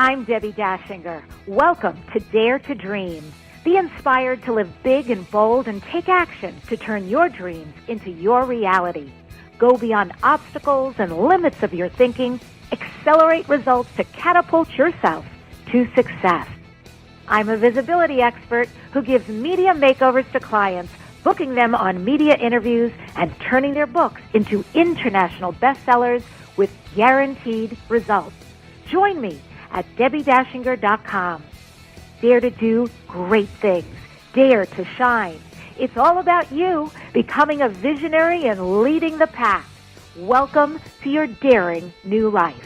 I'm Debbi Dachinger. Welcome to Dare to Dream. Be inspired to live big and bold and take action to turn your dreams into your reality. Go beyond obstacles and limits of your thinking. Accelerate results to catapult yourself to success. I'm a visibility expert who gives media makeovers to clients, booking them on media interviews and turning their books into international bestsellers with guaranteed results. Join me at DebbiDachinger.com. Dare to do great things. Dare to shine. It's all about you becoming a visionary and leading the pack. Welcome to your daring new life.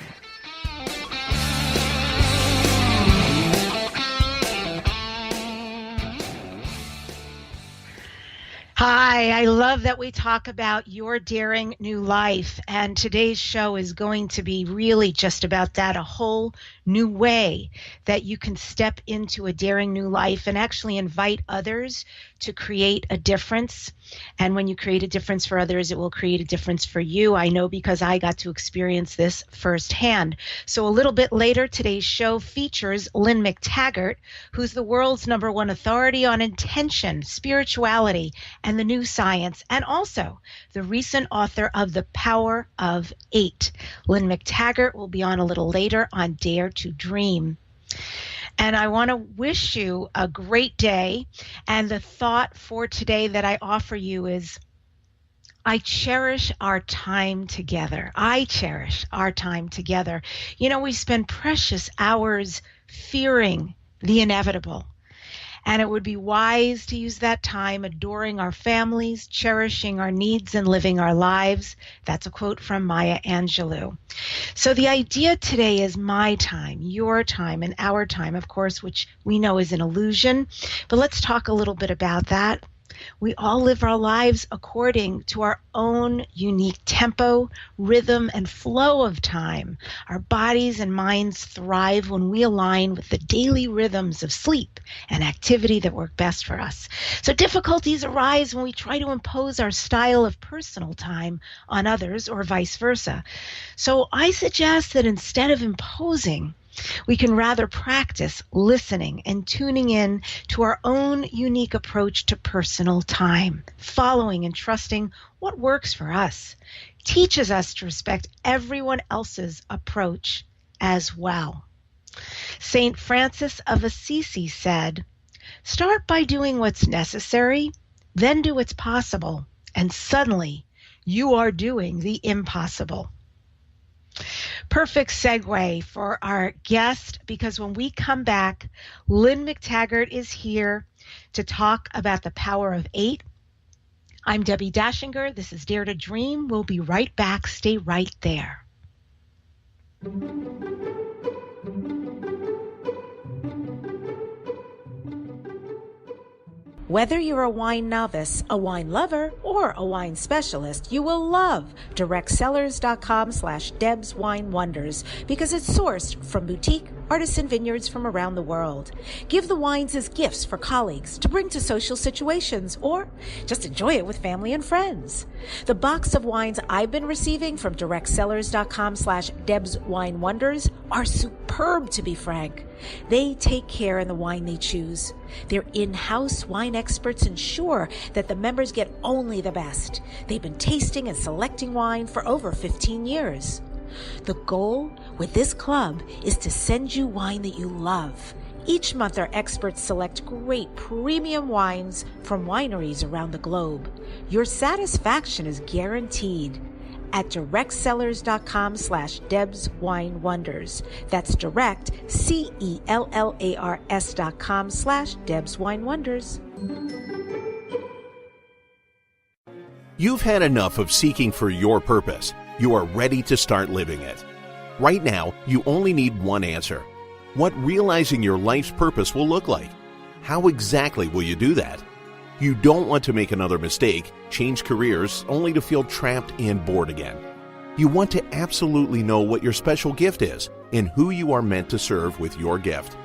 Hi, I love that we talk about your daring new life, and today's show is going to be really just about that, a whole new way that you can step into a daring new life and actually invite others to create a difference. And when you create a difference for others, it will create a difference for you. I know because I got to experience this firsthand. So a little bit later, today's show features LYNNE McTAGGART, who's the world's #1 authority on intention, spirituality, and the new science, and also the recent author of The Power of 8. LYNNE McTAGGART will be on a little later on Dare to Dream. And I want to wish you a great day. And the thought for today that I offer you is, I cherish our time together. I cherish our time together. You know, we spend precious hours fearing the inevitable. And it would be wise to use that time adoring our families, cherishing our needs, and living our lives. That's a quote from Maya Angelou. So the idea today is my time, your time, and our time, of course, which we know is an illusion. But let's talk a little bit about that. We all live our lives according to our own unique tempo, rhythm, and flow of time. Our bodies and minds thrive when we align with the daily rhythms of sleep and activity that work best for us. So difficulties arise when we try to impose our style of personal time on others or vice versa. So I suggest that instead of imposing, we can rather practice listening and tuning in to our own unique approach to personal time, following and trusting what works for us, teaches us to respect everyone else's approach as well. St. Francis of Assisi said, "Start by doing what's necessary, then do what's possible, and suddenly you are doing the impossible." Perfect segue for our guest, because when we come back, LYNNE McTAGGART is here to talk about the power of 8. I'm Debbi Dachinger. This is Dare to Dream. We'll be right back. Stay right there. Whether you're a wine novice, a wine lover, or a wine specialist, you will love directsellers.com/DebsWineWonders because it's sourced from boutique artisan vineyards from around the world. Give the wines as gifts for colleagues to bring to social situations, or just enjoy it with family and friends. The box of wines I've been receiving from directsellers.com/DebsWineWonders are superb, to be frank. They take care in the wine they choose. Their in-house wine experts ensure that the members get only the best. They've been tasting and selecting wine for over 15 years. The goal with this club is to send you wine that you love. Each month, our experts select great premium wines from wineries around the globe. Your satisfaction is guaranteed at directsellers.com/DebsWineWonders. That's direct, CELLARS.com/DebsWineWonders. You've had enough of seeking for your purpose. You are ready to start living it. Right now, you only need one answer. What realizing your life's purpose will look like. How exactly will you do that? You don't want to make another mistake, change careers, only to feel trapped and bored again. You want to absolutely know what your special gift is and who you are meant to serve with your gift.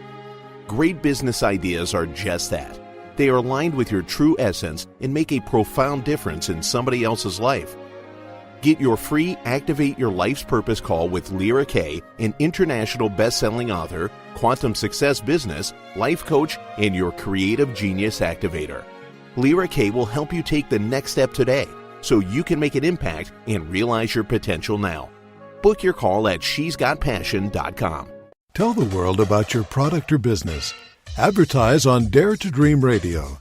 Great business ideas are just that. They are aligned with your true essence and make a profound difference in somebody else's life. Get your free Activate Your Life's Purpose call with Lyra Kay, an international best-selling author, quantum success business, life coach, and your creative genius activator. Lyra Kay will help you take the next step today so you can make an impact and realize your potential now. Book your call at shesgotpassion.com. Tell the world about your product or business. Advertise on Dare to Dream Radio.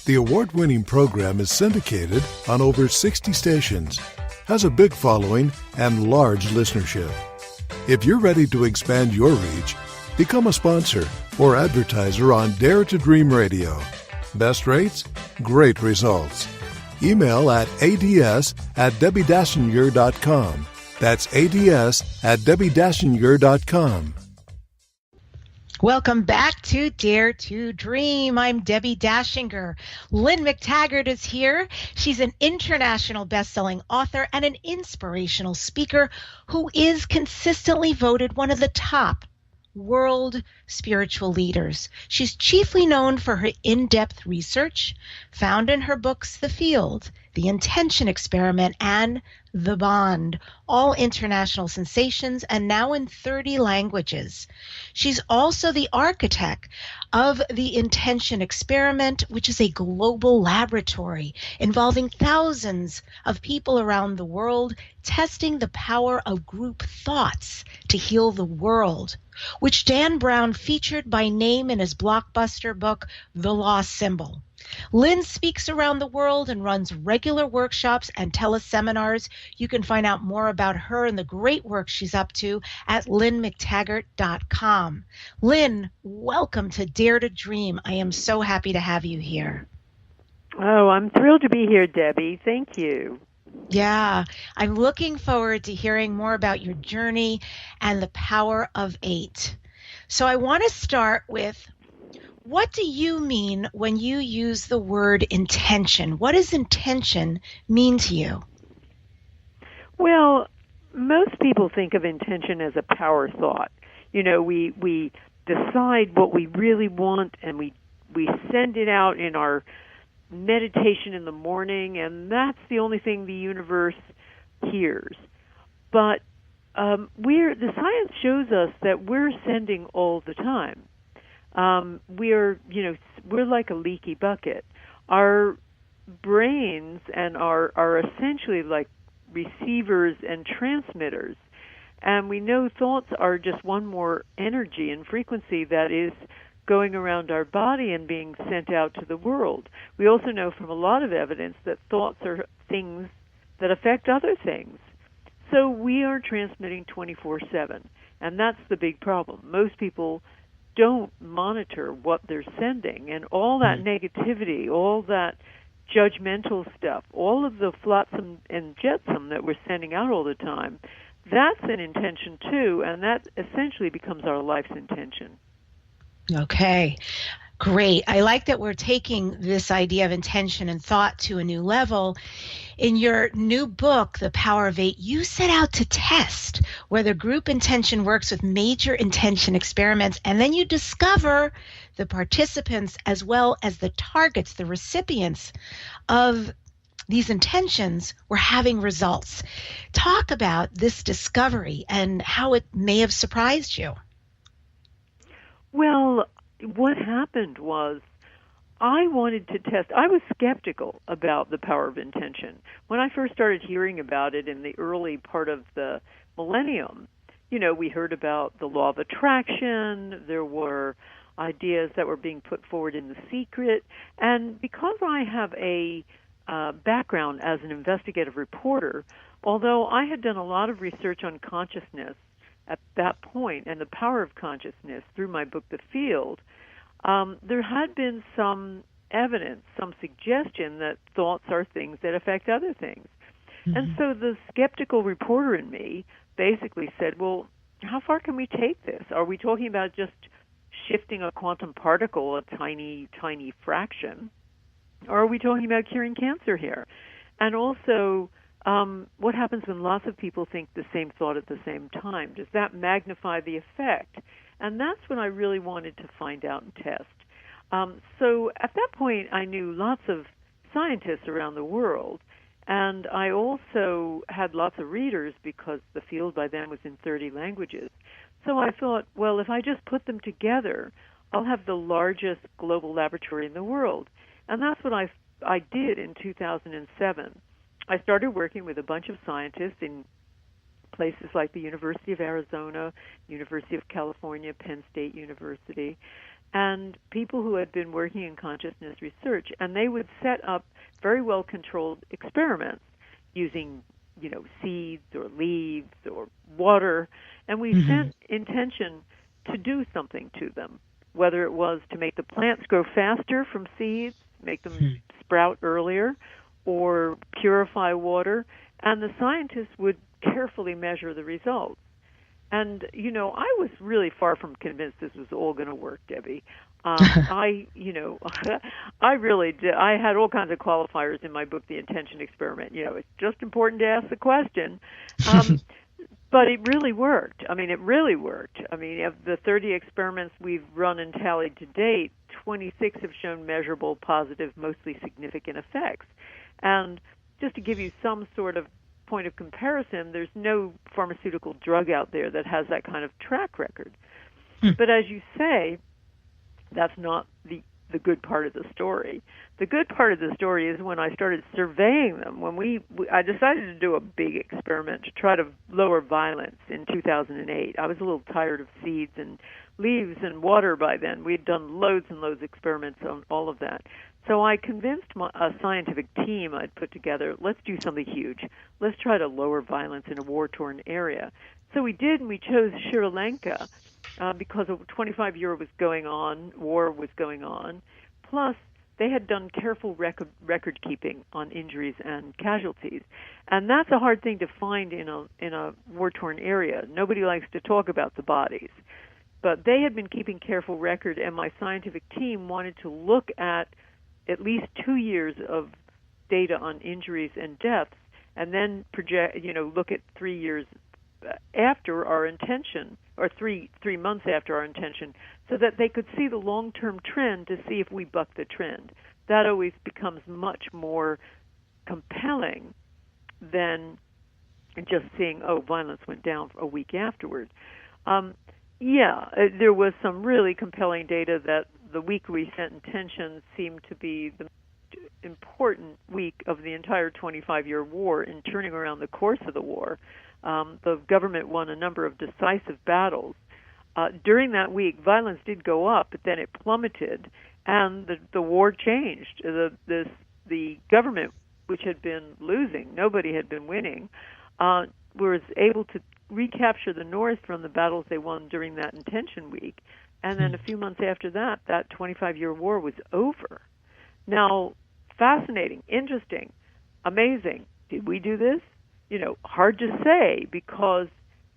The award-winning program is syndicated on over 60 stations, has a big following and large listenership. If you're ready to expand your reach, become a sponsor or advertiser on Dare to Dream Radio. Best rates? Great results. Email at ads@DebbiDachinger.com. That's ads@DebbiDachinger.com. Welcome back to Dare to Dream. I'm Debbi Dachinger. LYNNE McTAGGART is here. She's an international best-selling author and an inspirational speaker who is consistently voted one of the top world spiritual leaders. She's chiefly known for her in-depth research found in her books The Field, The Intention Experiment, and The Bond, all international sensations and now in 30 languages. She's also the architect of The Intention Experiment, which is a global laboratory involving thousands of people around the world testing the power of group thoughts to heal the world, which Dan Brown featured by name in his blockbuster book, The Lost Symbol. Lynn speaks around the world and runs regular workshops and teleseminars. You can find out more about her and the great work she's up to at LYNNEMcTaggart.com. Lynn, welcome to Dare to Dream. I am so happy to have you here. Oh, I'm thrilled to be here, Debbie. Thank you. Yeah, I'm looking forward to hearing more about your journey and the power of 8. So I want to start with, what do you mean when you use the word intention? What does intention mean to you? Well, most people think of intention as a power thought. You know, we decide what we really want and we send it out in our meditation in the morning, and that's the only thing the universe hears. But the science shows us that we're sending all the time. We're like a leaky bucket. Our brains are essentially like receivers and transmitters, and we know thoughts are just one more energy and frequency that is going around our body and being sent out to the world. We also know from a lot of evidence that thoughts are things that affect other things. So we are transmitting 24/7, and that's the big problem. Most people don't monitor what they're sending, and all that negativity, all that judgmental stuff, all of the flotsam and jetsam that we're sending out all the time, that's an intention too, and that essentially becomes our life's intention. Okay, great. I like that we're taking this idea of intention and thought to a new level. In your new book, The Power of 8, you set out to test whether group intention works with major intention experiments, and then you discover the participants as well as the targets, the recipients of these intentions were having results. Talk about this discovery and how it may have surprised you. Well, what happened was I wanted to test. I was skeptical about the power of intention. When I first started hearing about it in the early part of the millennium, we heard about the law of attraction. There were ideas that were being put forward in The Secret. And because I have a background as an investigative reporter, although I had done a lot of research on consciousness at that point and the power of consciousness through my book, The Field, there had been some evidence, some suggestion that thoughts are things that affect other things. Mm-hmm. And so the skeptical reporter in me basically said, well, how far can we take this? Are we talking about just shifting a quantum particle, a tiny, tiny fraction? Or are we talking about curing cancer here? And also, what happens when lots of people think the same thought at the same time? Does that magnify the effect? And that's what I really wanted to find out and test. So at that point, I knew lots of scientists around the world, And I also had lots of readers because the field by then was in 30 languages. So I thought, well, if I just put them together, I'll have the largest global laboratory in the world. And that's what I did in 2007. I started working with a bunch of scientists in places like the University of Arizona, University of California, Penn State University, and people who had been working in consciousness research. And they would set up very well-controlled experiments using, seeds or leaves or water, and we sent intention to do something to them, whether it was to make the plants grow faster from seeds, make them sprout earlier, or purify water, and the scientists would carefully measure the results. And, I was really far from convinced this was all going to work, Debbie. I really did. I had all kinds of qualifiers in my book, The Intention Experiment. It's just important to ask the question. But it really worked. It really worked. Of the 30 experiments we've run and tallied to date, 26 have shown measurable, positive, mostly significant effects. And just to give you some sort of point of comparison, there's no pharmaceutical drug out there that has that kind of track record. But as you say, that's not the good part of the story. The good part of the story is when I started surveying them, when I decided to do a big experiment to try to lower violence in 2008. I was a little tired of seeds and leaves and water by then. We had done loads and loads of experiments on all of that. So I convinced a scientific team I'd put together, let's do something huge. Let's try to lower violence in a war-torn area. So we did, and we chose Sri Lanka because a 25-year war was going on. Plus, they had done careful record keeping on injuries and casualties. And that's a hard thing to find in a war-torn area. Nobody likes to talk about the bodies. But they had been keeping careful record, and my scientific team wanted to look at least 2 years of data on injuries and deaths, and then look at 3 years after our intention, or three months after our intention, so that they could see the long-term trend to see if we buck the trend. That always becomes much more compelling than just seeing, violence went down a week afterward. There was some really compelling data that the week we sent intention seemed to be the most important week of the entire 25-year war in turning around the course of the war. The government won a number of decisive battles. During that week, violence did go up, but then it plummeted, and the war changed. The government, which had been losing, nobody had been winning, was able to recapture the North from the battles they won during that intention week. And then a few months after that, that 25-year war was over. Now, fascinating, interesting, amazing. Did we do this? Hard to say because,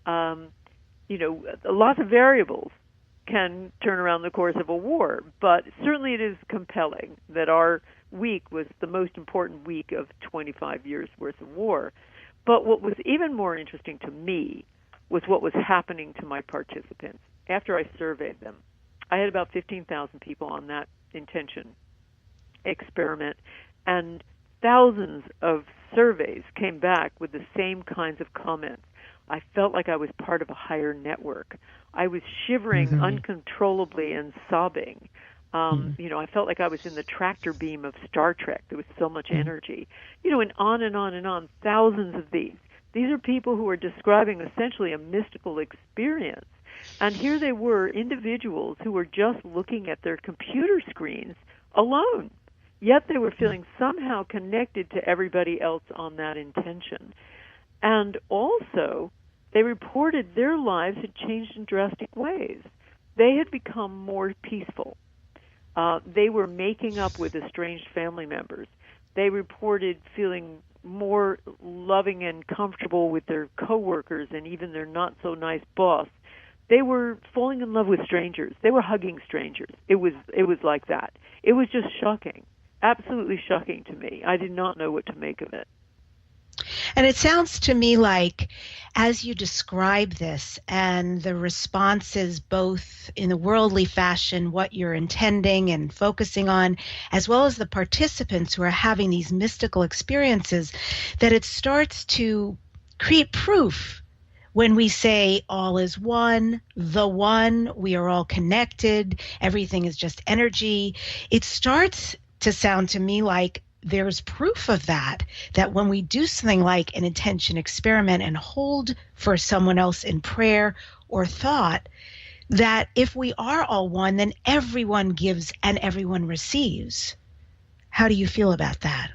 lots of variables can turn around the course of a war. But certainly it is compelling that our week was the most important week of 25 years' worth of war. But what was even more interesting to me was what was happening to my participants. After I surveyed them, I had about 15,000 people on that intention experiment, and thousands of surveys came back with the same kinds of comments. I felt like I was part of a higher network. I was shivering uncontrollably and sobbing. I felt like I was in the tractor beam of Star Trek. There was so much energy. And on and on and on, thousands of these. These are people who are describing essentially a mystical experience. And here they were, individuals who were just looking at their computer screens alone. Yet they were feeling somehow connected to everybody else on that intention. And also, they reported their lives had changed in drastic ways. They had become more peaceful. They were making up with estranged family members. They reported feeling more loving and comfortable with their coworkers and even their not-so-nice boss. They were falling in love with strangers. They were hugging strangers. It was like that. It was just shocking, absolutely shocking to me. I did not know what to make of it. And it sounds to me like, as you describe this and the responses, both in the worldly fashion, what you're intending and focusing on, as well as the participants who are having these mystical experiences, that it starts to create proof when we say all is one, the one, we are all connected, everything is just energy. It starts to sound to me like there's proof of that when we do something like an intention experiment and hold for someone else in prayer or thought, that if we are all one, then everyone gives and everyone receives. How do you feel about that?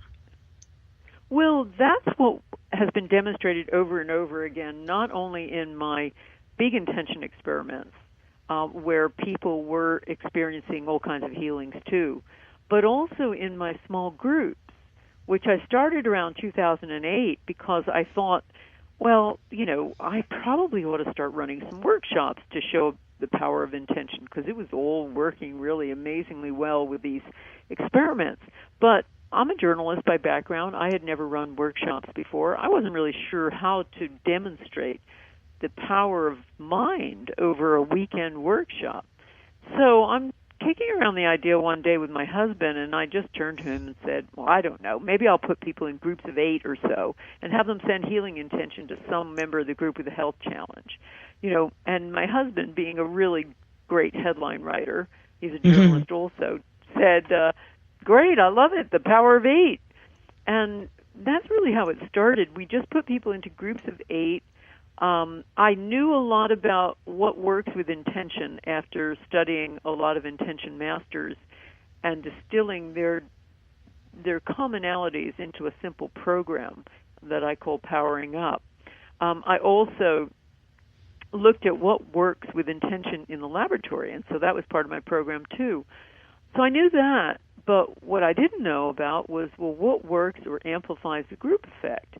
Well, that's what has been demonstrated over and over again, not only in my big intention experiments, where people were experiencing all kinds of healings too, but also in my small groups, which I started around 2008 because I thought, well, I probably ought to start running some workshops to show the power of intention, because it was all working really amazingly well with these experiments. But I'm a journalist by background. I had never run workshops before. I wasn't really sure how to demonstrate the power of mind over a weekend workshop. So I'm kicking around the idea one day with my husband, and I just turned to him and said, well, I don't know, maybe I'll put people in groups of 8 or so and have them send healing intention to some member of the group with a health challenge. And my husband, being a really great headline writer, he's a journalist also, said, great, I love it, the power of 8. And that's really how it started. We just put people into groups of 8. I knew a lot about what works with intention after studying a lot of intention masters and distilling their commonalities into a simple program that I call Powering Up. I also looked at what works with intention in the laboratory, and so that was part of my program too. So I knew that, but what I didn't know about was, well, what works or amplifies the group effect?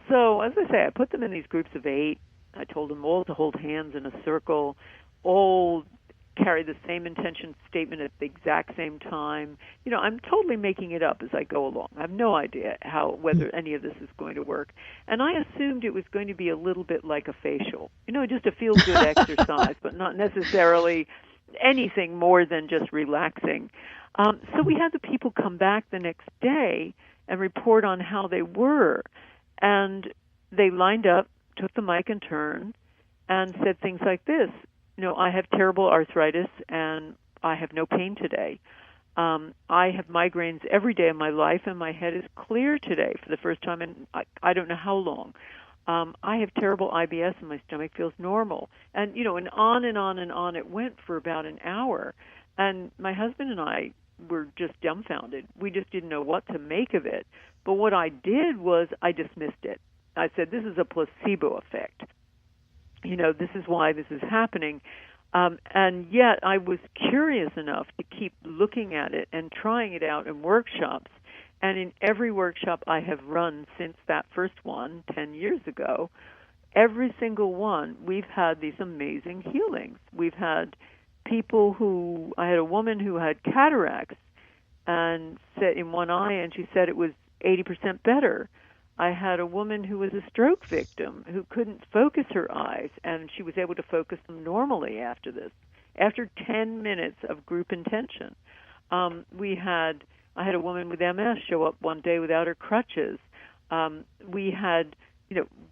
So, as I say, I put them in these groups of 8. I told them all to hold hands in a circle, all carry the same intention statement at the exact same time. I'm totally making it up as I go along. I have no idea whether any of this is going to work. And I assumed it was going to be a little bit like a facial, just a feel-good exercise, but not necessarily anything more than just relaxing. So we had the people come back the next day and report on how they were. And they lined up, took the mic in turn, and said things like this. I have terrible arthritis, and I have no pain today. I have migraines every day of my life, and my head is clear today for the first time in I don't know how long. I have terrible IBS, and my stomach feels normal. And, and on and on and on it went for about an hour. And my husband and I were just dumbfounded. We just didn't know what to make of it. But what I did was I dismissed it. I said, this is a placebo effect. This is why this is happening. And yet I was curious enough to keep looking at it and trying it out in workshops. And in every workshop I have run since that first one 10 years ago, every single one, we've had these amazing healings. We've had people I had a woman who had cataracts and said in one eye, and she said it was 80% better. I had a woman who was a stroke victim who couldn't focus her eyes, and she was able to focus them normally after this, after 10 minutes of group intention. I had a woman with MS show up one day without her crutches. We had,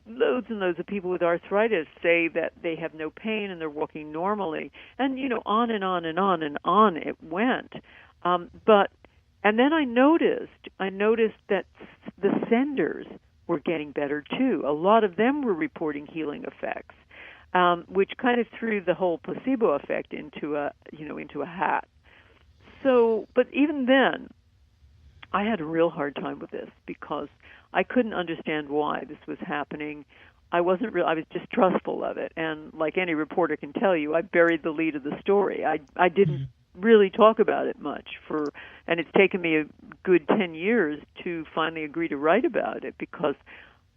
loads and loads of people with arthritis say that they have no pain and they're walking normally. And, on and on and on and on it went. And then I noticed that the senders were getting better too. A lot of them were reporting healing effects, which kind of threw the whole placebo effect into a hat. So, but even then, I had a real hard time with this because I couldn't understand why this was happening. I was distrustful of it, and like any reporter can tell you, I buried the lead of the story. I didn't really talk about it much and it's taken me a good 10 years to finally agree to write about it because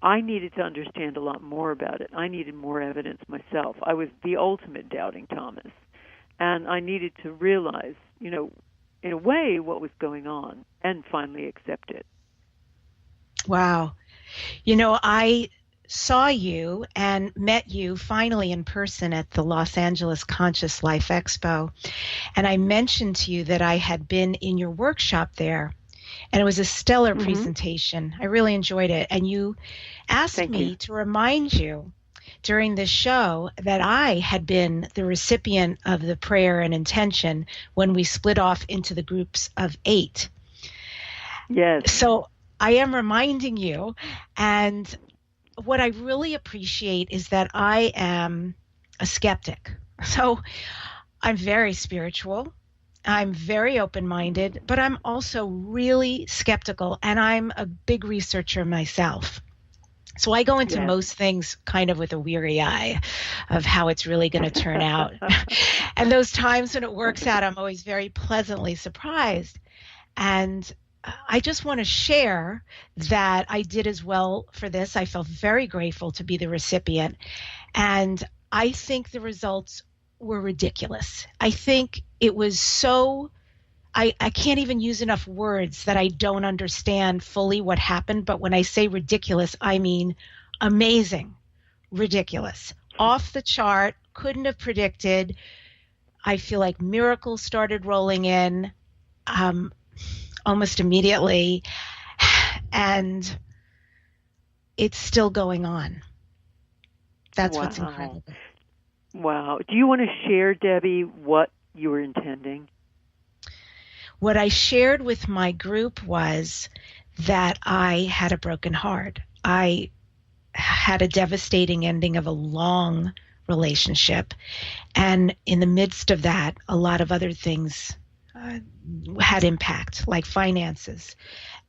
I needed to understand a lot more about it. I needed more evidence myself. I was the ultimate doubting Thomas, and I needed to realize, in a way, what was going on and finally accept it. Wow. I saw you and met you finally in person at the Los Angeles Conscious Life Expo. And I mentioned to you that I had been in your workshop there. And it was a stellar presentation. I really enjoyed it. And you asked me to remind you during this show that I had been the recipient of the prayer and intention when we split off into the groups of 8. Yes. So I am reminding you. And what I really appreciate is that I am a skeptic. So I'm very spiritual. I'm very open-minded, but I'm also really skeptical, and I'm a big researcher myself. So I go into most things kind of with a weary eye of how it's really going to turn out. And those times when it works out, I'm always very pleasantly surprised. And I just want to share that I did as well for this. I felt very grateful to be the recipient. And I think the results were ridiculous. I think it was so, I can't even use enough words that I don't understand fully what happened. But when I say ridiculous, I mean amazing, ridiculous, off the chart, couldn't have predicted. I feel like miracles started rolling in almost immediately, and it's still going on. That's what's incredible. Wow. Do you want to share, Debbie, what you were intending? What I shared with my group was that I had a broken heart. I had a devastating ending of a long relationship. And in the midst of that, a lot of other things had impact, like finances.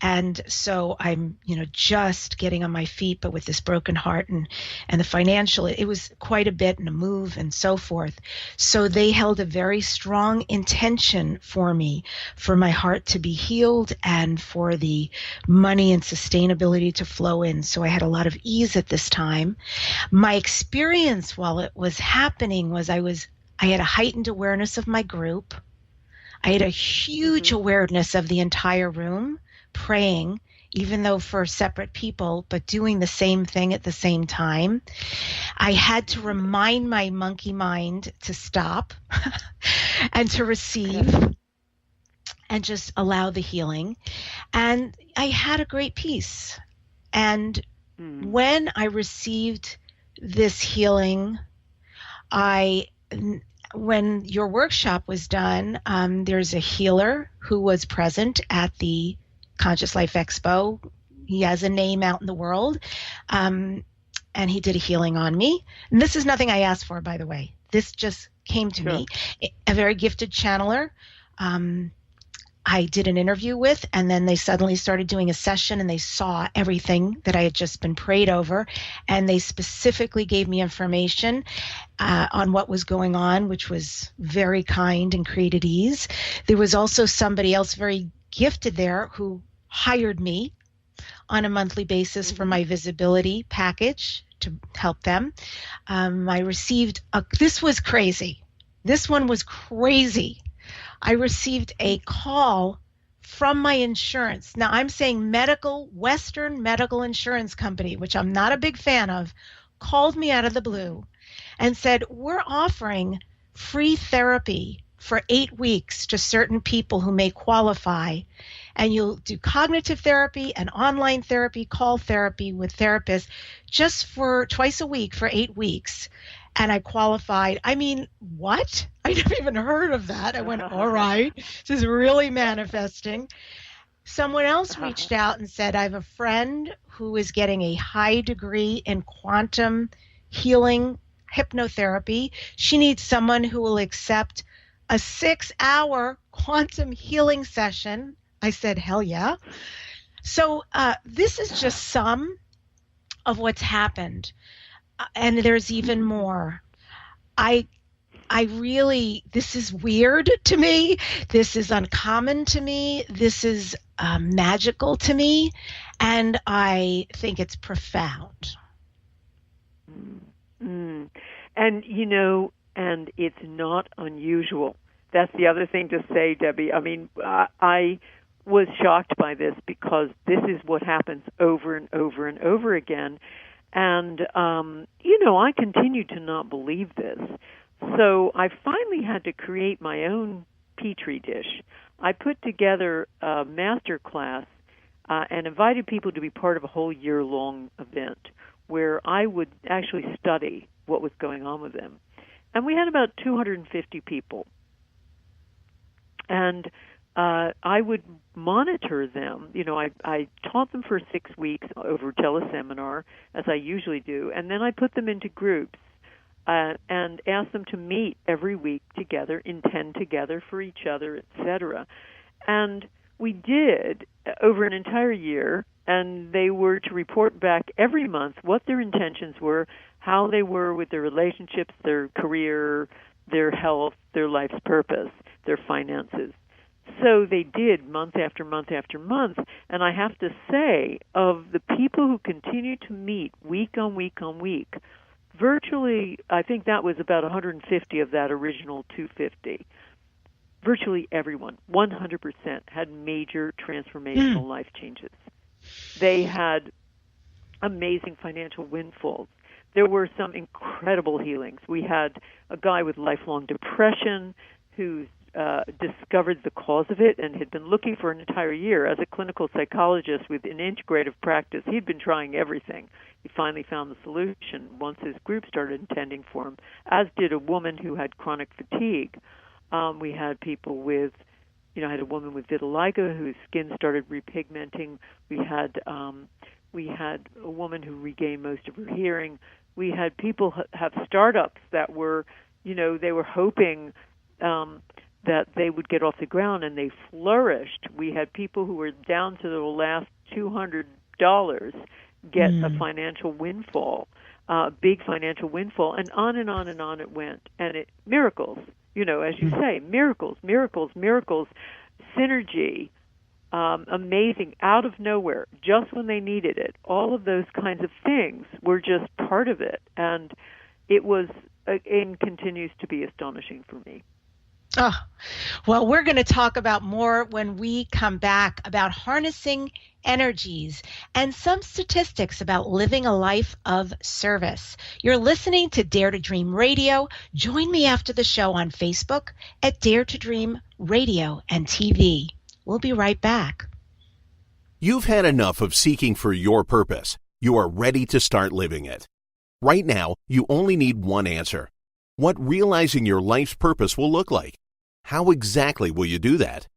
And so I'm, just getting on my feet, but with this broken heart and the financial, it was quite a bit and a move and so forth. So they held a very strong intention for me, for my heart to be healed and for the money and sustainability to flow in. So I had a lot of ease at this time. My experience while it was happening was I had a heightened awareness of my group. I had a huge awareness of the entire room, praying, even though for separate people, but doing the same thing at the same time. I had to remind my monkey mind to stop and to receive and just allow the healing. And I had a great peace. And when I received this healing, when your workshop was done, there's a healer who was present at the Conscious Life Expo. He has a name out in the world, and he did a healing on me. And this is nothing I asked for, by the way. This just came to me. A very gifted channeler. I did an interview with, and then they suddenly started doing a session, and they saw everything that I had just been prayed over, and they specifically gave me information on what was going on, which was very kind and created ease. There was also somebody else very gifted there who hired me on a monthly basis for my visibility package to help them. I received this was crazy. This one was crazy. I received a call from my insurance. Now I'm saying Western medical insurance company, which I'm not a big fan of, called me out of the blue and said, we're offering free therapy for 8 weeks to certain people who may qualify. And you'll do cognitive therapy and online therapy, call therapy with therapists just for twice a week for 8 weeks. And I qualified. I mean, what? I never even heard of that. I went, all right, this is really manifesting. Someone else reached out and said, I have a friend who is getting a high degree in quantum healing hypnotherapy. She needs someone who will accept a 6-hour quantum healing session. I said, hell yeah. So this is just some of what's happened. And there's even more. I really, this is weird to me. This is uncommon to me. This is magical to me. And I think it's profound. And, and it's not unusual. That's the other thing to say, Debbie. I mean, I was shocked by this because this is what happens over and over and over again. And, I continued to not believe this. So I finally had to create my own Petri dish. I put together a master class and invited people to be part of a whole year-long event where I would actually study what was going on with them. And we had about 250 people. And I would monitor them. I taught them for 6 weeks over teleseminar, as I usually do, and then I put them into groups and asked them to meet every week together, intend together for each other, etc. And we did over an entire year, and they were to report back every month what their intentions were, how they were with their relationships, their career, their health, their life's purpose, their finances. So they did month after month after month, and I have to say, of the people who continued to meet week on week on week, virtually, I think that was about 150 of that original 250. Virtually everyone, 100%, had major transformational life changes. They had amazing financial windfalls. There were some incredible healings. We had a guy with lifelong depression who's discovered the cause of it and had been looking for an entire year. As a clinical psychologist with an integrative practice, he'd been trying everything. He finally found the solution once his group started intending for him, as did a woman who had chronic fatigue. We had people with, I had a woman with vitiligo whose skin started repigmenting. We had a woman who regained most of her hearing. We had people have startups that were, they were hoping that they would get off the ground, and they flourished. We had people who were down to the last $200 get a financial windfall, big financial windfall, and on and on and on it went. And miracles, as you say, miracles, synergy, amazing, out of nowhere, just when they needed it. All of those kinds of things were just part of it, and it was and continues to be astonishing for me. Oh, well, we're going to talk about more when we come back about harnessing energies and some statistics about living a life of service. You're listening to Dare to Dream Radio. Join me after the show on Facebook at Dare to Dream Radio and TV. We'll be right back. You've had enough of seeking for your purpose. You are ready to start living it. Right now, you only need one answer. What realizing your life's purpose will look like. How exactly will you do that?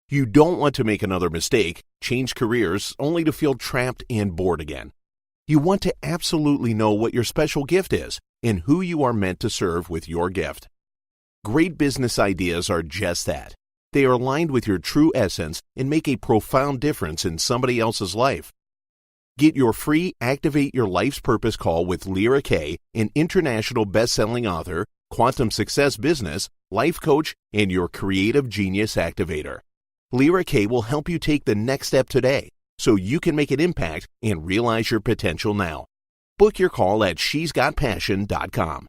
You don't want to make another mistake, change careers, only to feel trapped and bored again. You want to absolutely know what your special gift is and who you are meant to serve with your gift. Great business ideas are just that. They are aligned with your true essence and make a profound difference in somebody else's life. Get your free Activate Your Life's Purpose call with Lyra Kay, an international best-selling author, quantum success business, life coach, and your creative genius activator. Lyra Kay will help you take the next step today so you can make an impact and realize your potential now. Book your call at shesgotpassion.com.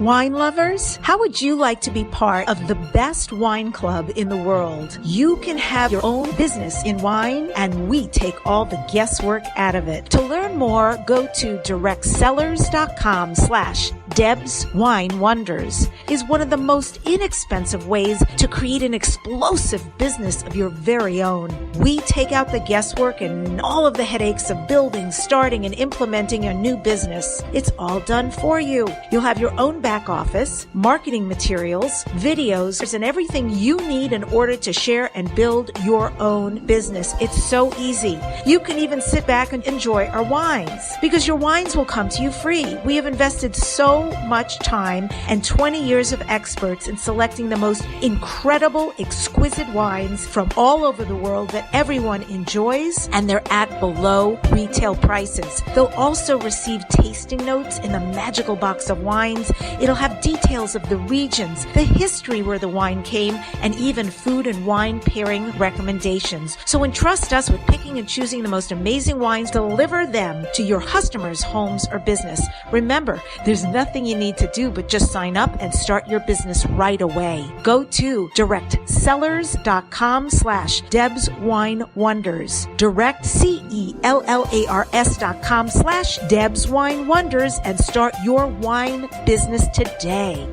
Wine lovers, how would you like to be part of the best wine club in the world? You can have your own business in wine, and we take all the guesswork out of it. To learn more, go to directsellers.com/Deb's Wine Wonders. Is one of the most inexpensive ways to create an explosive business of your very own. We take out the guesswork and all of the headaches of building, starting, and implementing a new business. It's all done for you. You'll have your own back office, marketing materials, videos, and everything you need in order to share and build your own business. It's so easy. You can even sit back and enjoy our wines because your wines will come to you free. We have invested so so much time and 20 years of experts in selecting the most incredible, exquisite wines from all over the world that everyone enjoys, and they're at below retail prices. They'll also receive tasting notes in the magical box of wines. It'll have details of the regions, the history where the wine came, and even food and wine pairing recommendations. So entrust us with picking and choosing the most amazing wines, deliver them to your customers' homes or business. Remember, there's nothing you need to do but just sign up and start your business right away. Go to directsellers.com/DebsWineWonders. Direct CELLARS.com/DebsWineWonders and start your wine business today.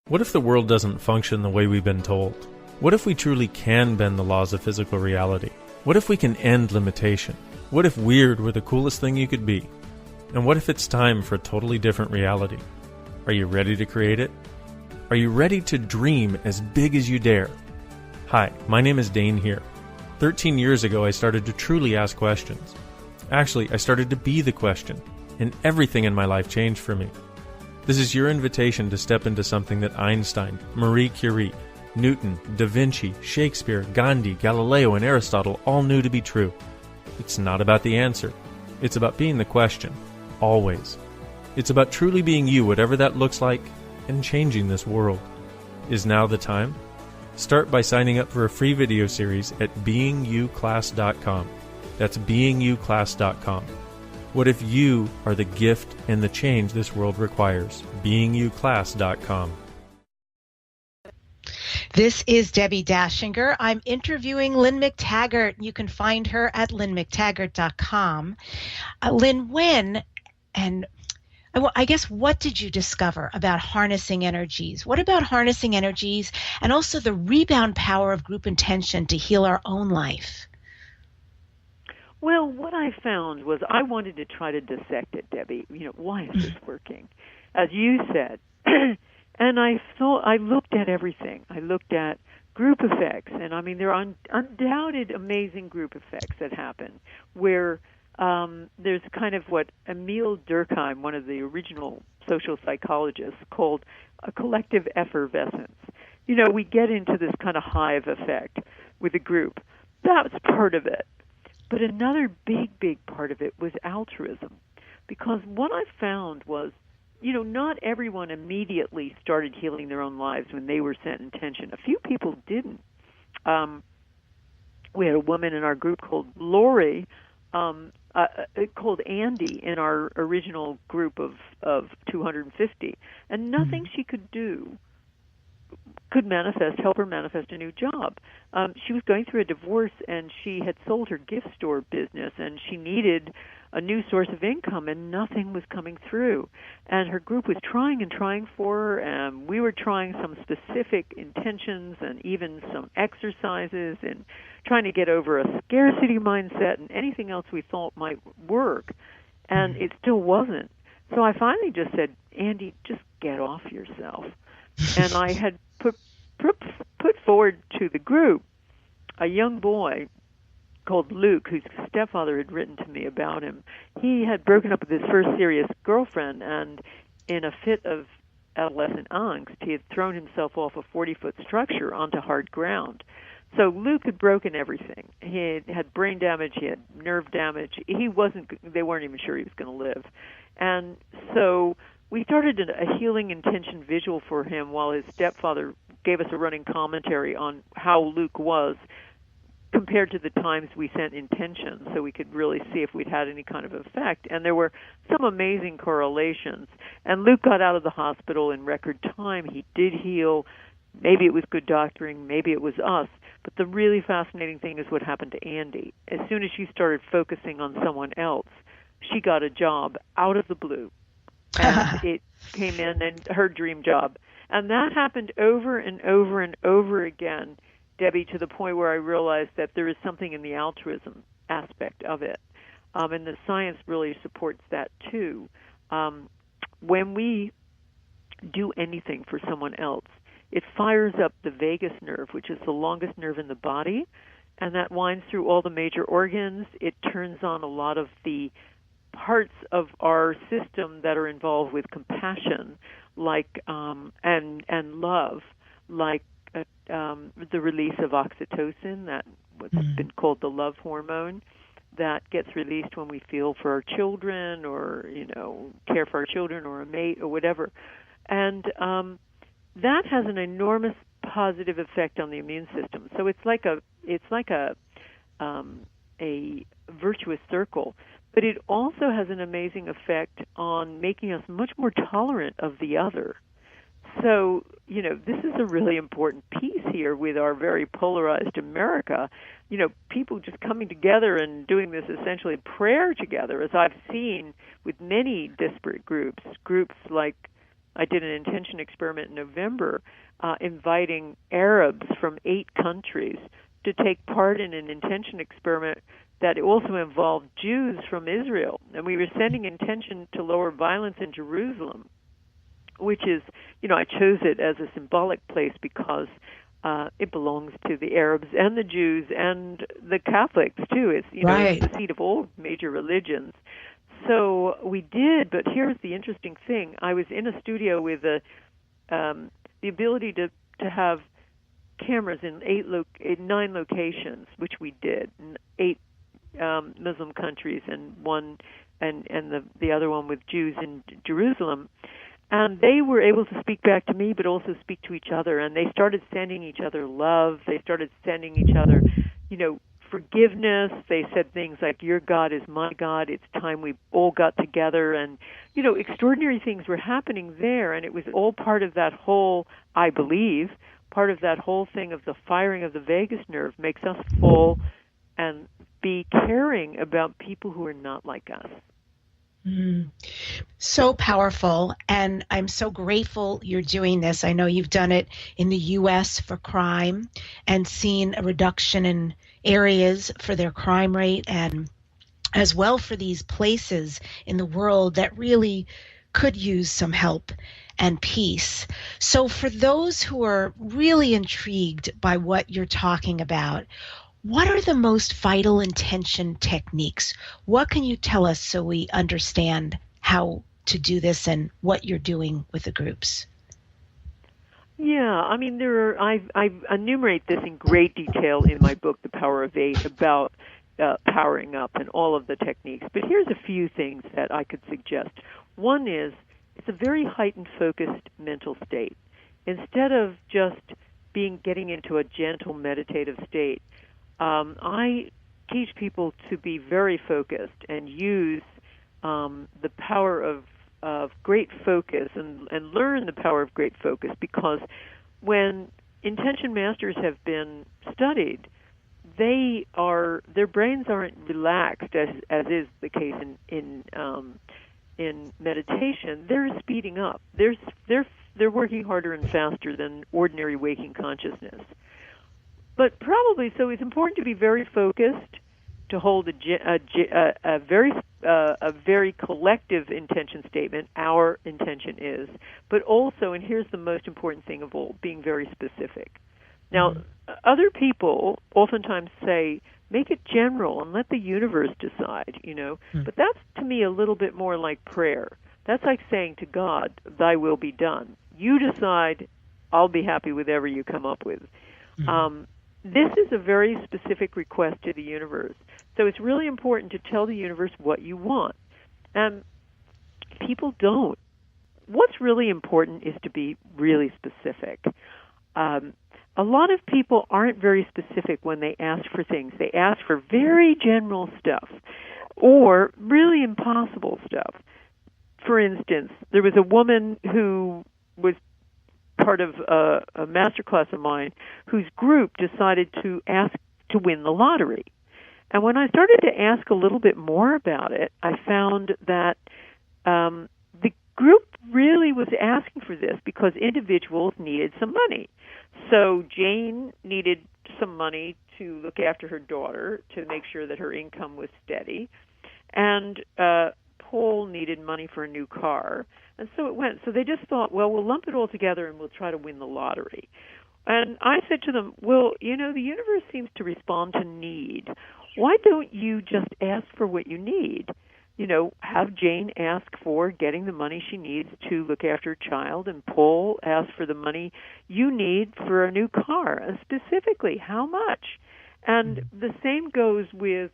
What if the world doesn't function the way we've been told? What if we truly can bend the laws of physical reality? What if we can end limitation? What if weird were the coolest thing you could be? And what if it's time for a totally different reality? Are you ready to create it? Are you ready to dream as big as you dare? Hi, my name is Dane here. 13 years ago, I started to truly ask questions. Actually, I started to be the question, and everything in my life changed for me. This is your invitation to step into something that Einstein, Marie Curie, Newton, Da Vinci, Shakespeare, Gandhi, Galileo, and Aristotle all knew to be true. It's not about the answer. It's about being the question, always. It's about truly being you, whatever that looks like, and changing this world. Is now the time? Start by signing up for a free video series at beingyouclass.com. That's beingyouclass.com. What if you are the gift and the change this world requires? beingyouclass.com. This is Debbi Dachinger. I'm interviewing LYNNE McTAGGART. You can find her at LYNNEMcTaggart.com. Lynn, when and I guess what did you discover about harnessing energies? What about harnessing energies and also the rebound power of group intention to heal our own life? Well, what I found was I wanted to try to dissect it, Debbie. Why is this working? As you said. And I looked at everything. I looked at group effects, and there are undoubted amazing group effects that happen where there's kind of what Emil Durkheim, one of the original social psychologists, called a collective effervescence. We get into this kind of hive effect with a group. That's part of it. But another big part of it was altruism, because what I found was, not everyone immediately started healing their own lives when they were set intention. A few people didn't. We had a woman in our group called Lori, called Andy in our original group of 250, and nothing she could do could help her manifest a new job. She was going through a divorce, and she had sold her gift store business, and she needed a new source of income, and nothing was coming through. And her group was trying for her, and we were trying some specific intentions and even some exercises and trying to get over a scarcity mindset and anything else we thought might work, and it still wasn't. So I finally just said, Andy, just get off yourself. And I had put forward to the group a young boy called Luke, whose stepfather had written to me about him. He had broken up with his first serious girlfriend, and in a fit of adolescent angst, he had thrown himself off a 40-foot structure onto hard ground. So Luke had broken everything. He had brain damage, he had nerve damage. They weren't even sure he was going to live. And so we started a healing intention visual for him while his stepfather gave us a running commentary on how Luke was compared to the times we sent intentions, so we could really see if we'd had any kind of effect. And there were some amazing correlations. And Luke got out of the hospital in record time. He did heal. Maybe it was good doctoring. Maybe it was us. But the really fascinating thing is what happened to Andy. As soon as she started focusing on someone else, she got a job out of the blue. And it came in, and her dream job. And that happened over and over and over again, Debbie, to the point where I realized that there is something in the altruism aspect of it. And the science really supports that, too. When we do anything for someone else, it fires up the vagus nerve, which is the longest nerve in the body, and that winds through all the major organs. It turns on a lot of the parts of our system that are involved with compassion, like and love, like the release of oxytocin, that what's been called the love hormone, that gets released when we feel for our children, or care for our children, or a mate, or whatever, and that has an enormous positive effect on the immune system. So it's like a virtuous circle. But it also has an amazing effect on making us much more tolerant of the other. So, this is a really important piece here with our very polarized America. People just coming together and doing this essentially prayer together, as I've seen with many disparate groups like I did an intention experiment in November, inviting Arabs from 8 countries to take part in an intention experiment that also involved Jews from Israel. And we were sending intention to lower violence in Jerusalem, which is, I chose it as a symbolic place because it belongs to the Arabs and the Jews and the Catholics, too. It's, Right. It's the seat of all major religions. So we did, but here's the interesting thing. I was in a studio with the ability to have cameras in 9 locations, which we did, in 8 Muslim countries, and the other one with Jews in Jerusalem. And they were able to speak back to me, but also speak to each other. And they started sending each other love. They started sending each other, forgiveness. They said things like, "Your God is my God. It's time we all got together." And, extraordinary things were happening there. And it was all part of that whole, I believe, part of that whole thing of the firing of the vagus nerve makes us fall and be caring about people who are not like us. So powerful, and I'm so grateful you're doing this. I know you've done it in the U.S. for crime and seen a reduction in areas for their crime rate, and as well for these places in the world that really could use some help and peace. So for those who are really intrigued by what you're talking about, what are the most vital intention techniques? What can you tell us so we understand how to do this and what you're doing with the groups? Yeah, I mean, I enumerate this in great detail in my book, The Power of 8, about powering up and all of the techniques. But here's a few things that I could suggest. One is, it's a very heightened, focused mental state. Instead of just getting into a gentle meditative state, I teach people to be very focused and use the power of great focus and learn the power of great focus, because when intention masters have been studied, their brains aren't relaxed as is the case in meditation. They're speeding up. They're working harder and faster than ordinary waking consciousness. But probably, so it's important to be very focused, to hold a very collective intention statement. Our intention is, but also, and here's the most important thing of all, being very specific. Now, other people oftentimes say, make it general and let the universe decide, But that's, to me, a little bit more like prayer. That's like saying to God, "Thy will be done. You decide. I'll be happy with whatever you come up with." This is a very specific request to the universe. So it's really important to tell the universe what you want. And people don't. What's really important is to be really specific. A lot of people aren't very specific when they ask for things. They ask for very general stuff or really impossible stuff. For instance, there was a woman who was part of a master class of mine whose group decided to ask to win the lottery. And when I started to ask a little bit more about it, I found that the group really was asking for this because individuals needed some money. So Jane needed some money to look after her daughter, to make sure that her income was steady. And Paul needed money for a new car. And so it went. So they just thought, well, we'll lump it all together and we'll try to win the lottery. And I said to them, well, the universe seems to respond to need. Why don't you just ask for what you need? Have Jane ask for getting the money she needs to look after her child, and Paul ask for the money you need for a new car, and specifically how much. And the same goes with,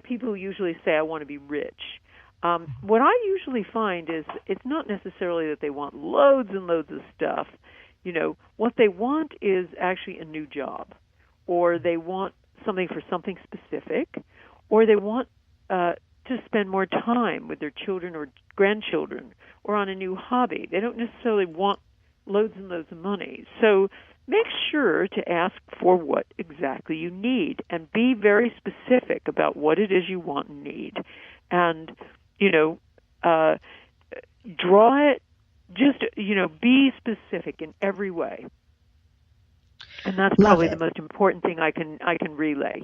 people who usually say, I want to be rich. What I usually find is it's not necessarily that they want loads and loads of stuff. What they want is actually a new job, or they want something for something specific, or they want to spend more time with their children or grandchildren, or on a new hobby. They don't necessarily want loads and loads of money. So make sure to ask for what exactly you need, and be very specific about what it is you want and need. And, draw it, just, be specific in every way. And that's probably the most important thing I can relay.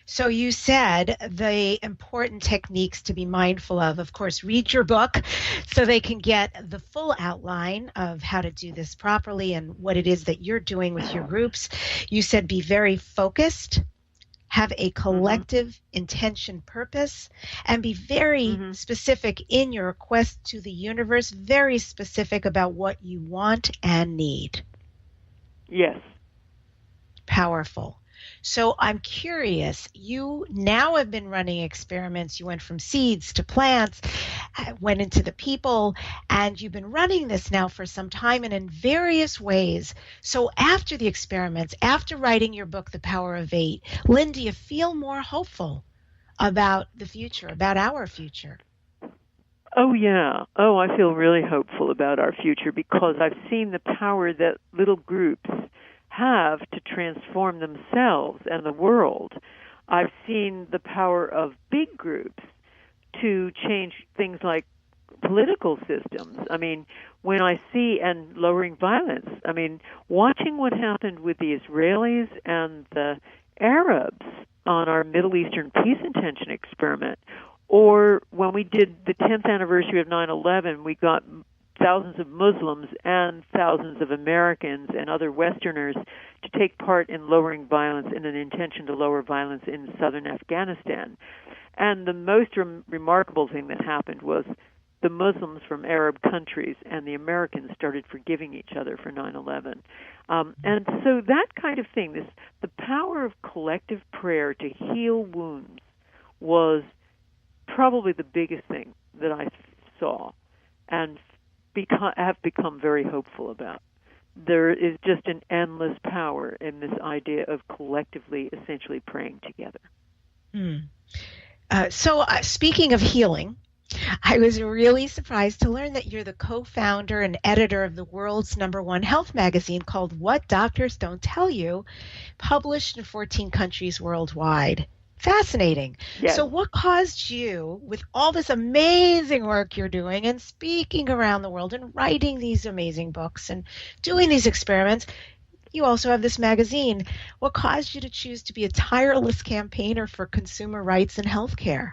So you said the important techniques to be mindful of course, read your book so they can get the full outline of how to do this properly and what it is that you're doing with your groups. You said be very focused, have a collective intention purpose, and be very specific in your request to the universe, very specific about what you want and need. Yes. Powerful. So I'm curious, you now have been running experiments. You went from seeds to plants, went into the people, and you've been running this now for some time and in various ways. So after the experiments, after writing your book, The Power of Eight, Lynn, do you feel more hopeful about the future, about our future? Oh, yeah. Oh, I feel really hopeful about our future because I've seen the power that little groups have to transform themselves and the world. I've seen the power of big groups to change things like political systems. I mean, when I see, and lowering violence, I mean, watching what happened with the Israelis and the Arabs on our Middle Eastern peace intention experiment, or when we did the 10th anniversary of 9/11, we got thousands of Muslims and thousands of Americans and other Westerners to take part in lowering violence in an intention to lower violence in southern Afghanistan. And the most remarkable thing that happened was the Muslims from Arab countries and the Americans started forgiving each other for 9/11. And so that kind of thing, the power of collective prayer to heal wounds was probably the biggest thing that I saw and have become very hopeful about. There is just an endless power in this idea of collectively, essentially praying together. So speaking of healing, I was really surprised to learn that you're the co-founder and editor of the world's #1 health magazine called What Doctors Don't Tell You, published in 14 countries worldwide. Fascinating. Yes. So what caused you, with all this amazing work you're doing and speaking around the world and writing these amazing books and doing these experiments, you also have this magazine. What caused you to choose to be a tireless campaigner for consumer rights and healthcare?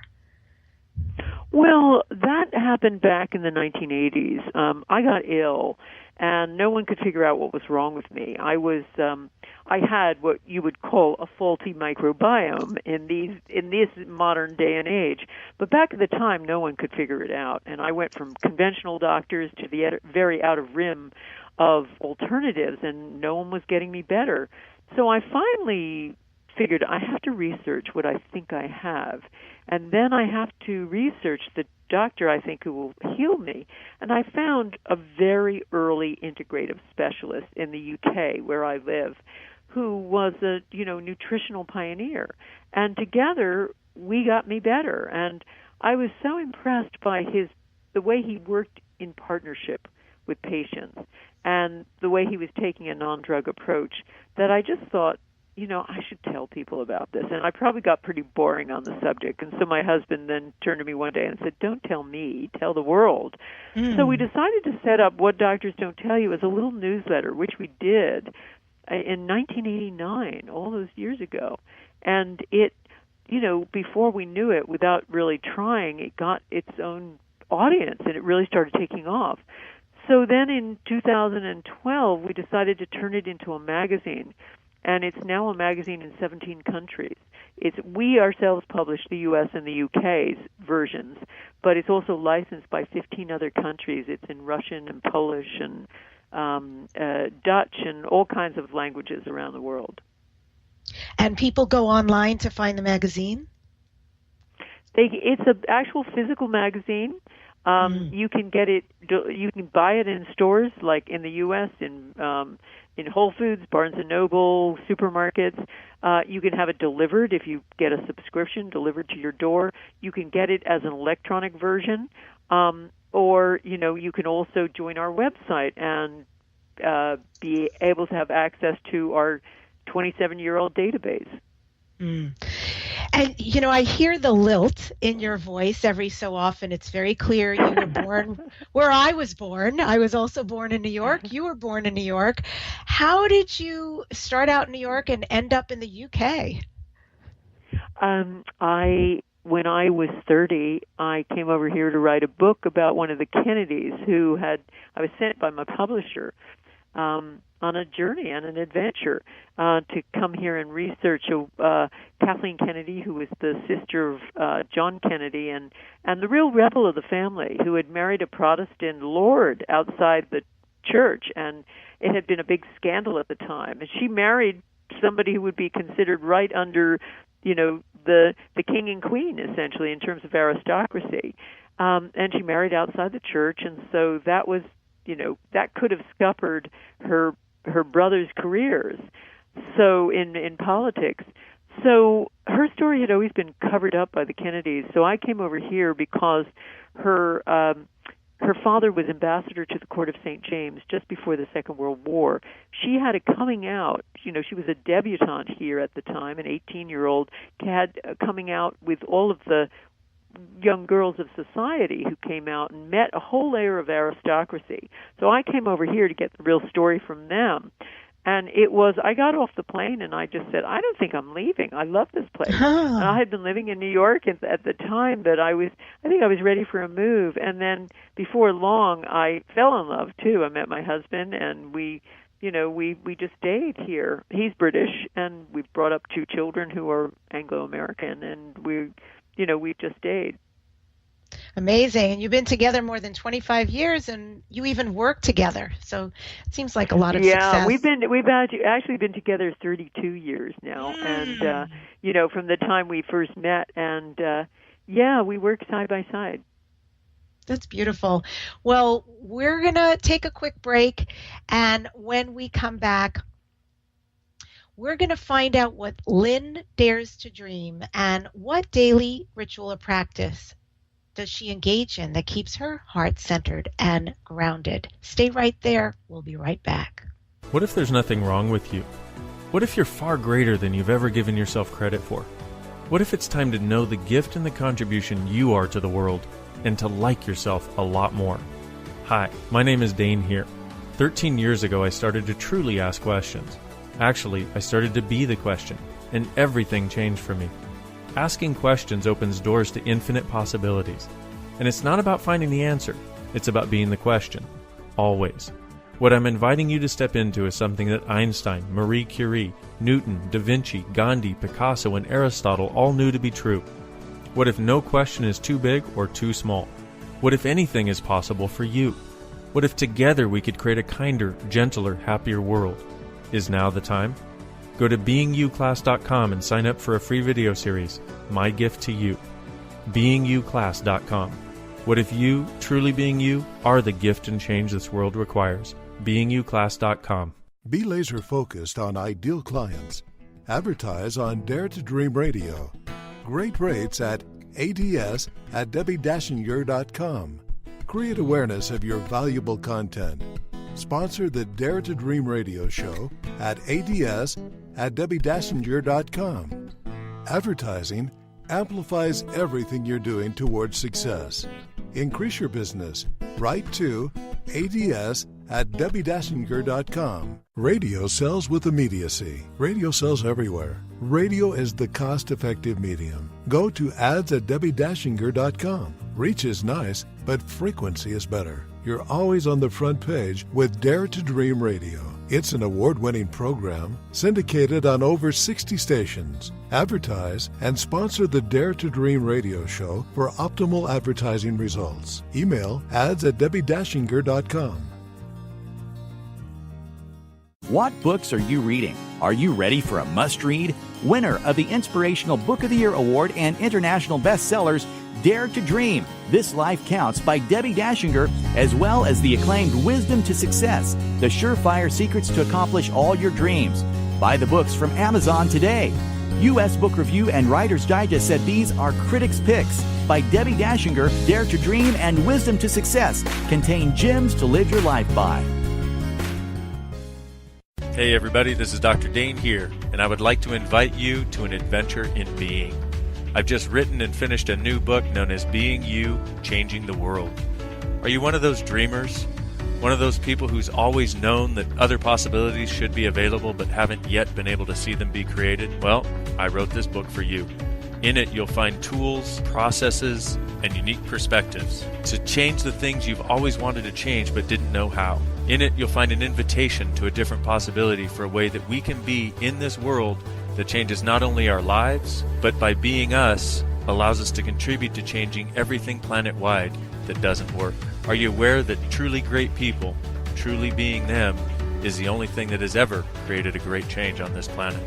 Well, that happened back in the 1980s. I got ill, and no one could figure out what was wrong with me. I had what you would call a faulty microbiome in this modern day and age. But back at the time, no one could figure it out. And I went from conventional doctors to the very out of rim of alternatives, and no one was getting me better. So I finally figured I have to research what I think I have. And then I have to research the doctor I think who will heal me. And I found a very early integrative specialist in the UK where I live who was a, nutritional pioneer. And together we got me better. And I was so impressed by the way he worked in partnership with patients and the way he was taking a non-drug approach that I just thought, I should tell people about this. And I probably got pretty boring on the subject. And so my husband then turned to me one day and said, don't tell me, tell the world. So we decided to set up What Doctors Don't Tell You as a little newsletter, which we did in 1989, all those years ago. And it, before we knew it, without really trying, it got its own audience and it really started taking off. So then in 2012, we decided to turn it into a magazine, and it's now a magazine in 17 countries. We ourselves publish the U.S. and the U.K.'s versions, but it's also licensed by 15 other countries. It's in Russian and Polish and Dutch and all kinds of languages around the world. And people go online to find the magazine? It's an actual physical magazine. You can get it. You can buy it in stores, like in the U.S. in Whole Foods, Barnes and Noble, supermarkets. You can have it delivered if you get a subscription delivered to your door. You can get it as an electronic version, or you can also join our website and be able to have access to our 27-year-old database. Mm. And, I hear the lilt in your voice every so often. It's very clear you were born where I was born. I was also born in New York. You were born in New York. How did you start out in New York and end up in the UK? When I was 30, I came over here to write a book about one of the Kennedys I was sent by my publisher on a journey and an adventure to come here and research Kathleen Kennedy, who was the sister of John Kennedy and the real rebel of the family, who had married a Protestant lord outside the church, and it had been a big scandal at the time. And she married somebody who would be considered right under, the king and queen, essentially, in terms of aristocracy. And she married outside the church, and so that was, that could have scuppered her brothers' careers. So in politics. So her story had always been covered up by the Kennedys. So I came over here because her father was ambassador to the court of St. James just before the Second World War. She had a coming out. She was a debutante here at the time, an 18-year-old, had coming out with all of the young girls of society who came out and met a whole layer of aristocracy. So I came over here to get the real story from them. And I got off the plane and I just said, I don't think I'm leaving. I love this place. And I had been living in New York at the time that I think I was ready for a move. And then before long, I fell in love too. I met my husband and we just stayed here. He's British and we've brought up 2 children who are Anglo-American, and we just stayed. Amazing. And you've been together more than 25 years, and you even work together. So it seems like a lot of success. Yeah, we've actually been together 32 years now. And, from the time we first met. And, we work side by side. That's beautiful. Well, we're going to take a quick break. And when we come back, we're going to find out what Lynne dares to dream and what daily ritual or practice does she engage in that keeps her heart centered and grounded. Stay right there. We'll be right back. What if there's nothing wrong with you? What if you're far greater than you've ever given yourself credit for? What if it's time to know the gift and the contribution you are to the world and to like yourself a lot more? Hi, my name is Dane here. 13 years ago, I started to truly ask questions. Actually, I started to be the question, and everything changed for me. Asking questions opens doors to infinite possibilities. And it's not about finding the answer, it's about being the question. Always. What I'm inviting you to step into is something that Einstein, Marie Curie, Newton, Da Vinci, Gandhi, Picasso, and Aristotle all knew to be true. What if no question is too big or too small? What if anything is possible for you? What if together we could create a kinder, gentler, happier world? Is now the time? Go to beingyouclass.com and sign up for a free video series, My Gift to You. beingyouclass.com. What if you, truly being you, are the gift and change this world requires? beingyouclass.com. Be laser focused on ideal clients. Advertise on Dare to Dream Radio. Great rates at ads@DebbiDachinger.com. Create awareness of your valuable content. Sponsor the Dare to Dream radio show at ads@DebbiDachinger.com. Advertising amplifies everything you're doing towards success. Increase your business. Write to ads@DebbiDachinger.com. Radio sells with immediacy. Radio sells everywhere. Radio is the cost-effective medium. Go to ads@DebbiDachinger.com. Reach is nice, but frequency is better. You're always on the front page with Dare to Dream Radio. It's an award-winning program syndicated on over 60 stations. Advertise and sponsor the Dare to Dream radio show for optimal advertising results. Email ads@DebbiDachinger.com. What books are you reading? Are you ready for a must-read? Winner of the Inspirational Book of the Year Award and international bestsellers, Dare to Dream, This Life Counts by Debbi Dachinger, as well as the acclaimed Wisdom to Success, The Surefire Secrets to Accomplish All Your Dreams. Buy the books from Amazon today. U.S. Book Review and Writer's Digest said these are critics' picks. By Debbi Dachinger, Dare to Dream and Wisdom to Success contain gems to live your life by. Hey everybody, this is Dr. Dane here, and I would like to invite you to an adventure in being. I've just written and finished a new book known as Being You, Changing the World. Are you one of those dreamers? One of those people who's always known that other possibilities should be available but haven't yet been able to see them be created? Well, I wrote this book for you. In it, you'll find tools, processes, and unique perspectives to change the things you've always wanted to change but didn't know how. In it, you'll find an invitation to a different possibility for a way that we can be in this world that changes not only our lives, but by being us, allows us to contribute to changing everything planet-wide that doesn't work. Are you aware that truly great people, truly being them, is the only thing that has ever created a great change on this planet?